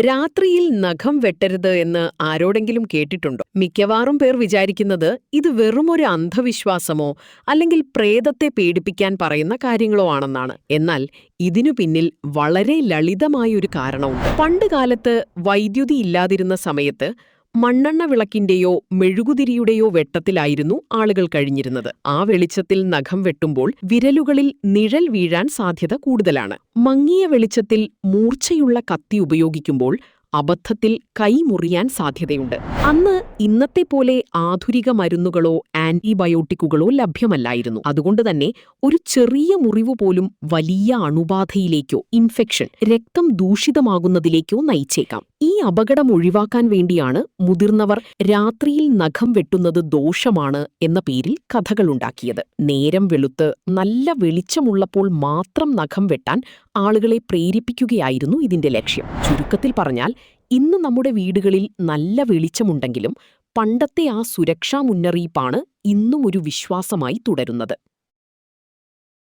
രാത്രിയിൽ നഖം വെട്ടരുത് എന്ന് ആരോടെങ്കിലും കേട്ടിട്ടുണ്ടോ? മിക്കവാറും പേർ വിചാരിക്കുന്നത് ഇത് വെറുമൊരു അന്ധവിശ്വാസമോ അല്ലെങ്കിൽ പ്രേതത്തെ പേടിപ്പിക്കാൻ പറയുന്ന കാര്യങ്ങളോ ആണെന്നാണ്. എന്നാൽ ഇതിനു പിന്നിൽ വളരെ ലളിതമായൊരു കാരണമുണ്ട്. പണ്ടുകാലത്ത് വൈദ്യുതി ഇല്ലാതിരുന്ന സമയത്ത് മണ്ണെണ്ണ വിളക്കിന്റെയോ മെഴുകുതിരിയുടെയോ വെട്ടത്തിലായിരുന്നു ആളുകൾ കഴിഞ്ഞിരുന്നത്. ആ വെളിച്ചത്തിൽ നഖം വെട്ടുമ്പോൾ വിരലുകളിൽ നിഴൽ വീഴാൻ സാധ്യത കൂടുതലാണ്. മങ്ങിയ വെളിച്ചത്തിൽ മൂർച്ചയുള്ള കത്തി ഉപയോഗിക്കുമ്പോൾ അബദ്ധത്തിൽ കൈ മുറിയാൻ സാധ്യതയുണ്ട്. അന്ന് ഇന്നത്തെ പോലെ ആധുനിക മരുന്നുകളോ ആന്റിബയോട്ടിക്കുകളോ ലഭ്യമല്ലായിരുന്നു. അതുകൊണ്ടുതന്നെ ഒരു ചെറിയ മുറിവ് പോലും വലിയ അണുബാധയിലേക്കോ ഇൻഫെക്ഷൻ, രക്തം ദൂഷിതമാകുന്നതിലേക്കോ നയിച്ചേക്കാം. ഈ അപകടം ഒഴിവാക്കാൻ വേണ്ടിയാണ് മുതിർന്നവർ രാത്രിയിൽ നഖം വെട്ടുന്നത് ദോഷമാണ് എന്ന പേരിൽ കഥകളുണ്ടാക്കിയത്. നേരം വെളുത്ത് നല്ല വെളിച്ചമുള്ളപ്പോൾ മാത്രം നഖം വെട്ടാൻ ആളുകളെ പ്രേരിപ്പിക്കുകയായിരുന്നു ഇതിന്റെ ലക്ഷ്യം. ചുരുക്കത്തിൽ പറഞ്ഞാൽ, ഇന്ന് നമ്മുടെ വീടുകളിൽ നല്ല വെളിച്ചമുണ്ടെങ്കിലും പണ്ടത്തെ ആ സുരക്ഷാ മുന്നറിയിപ്പാണ് ഇന്നും ഒരു വിശ്വാസമായി തുടരുന്നത്.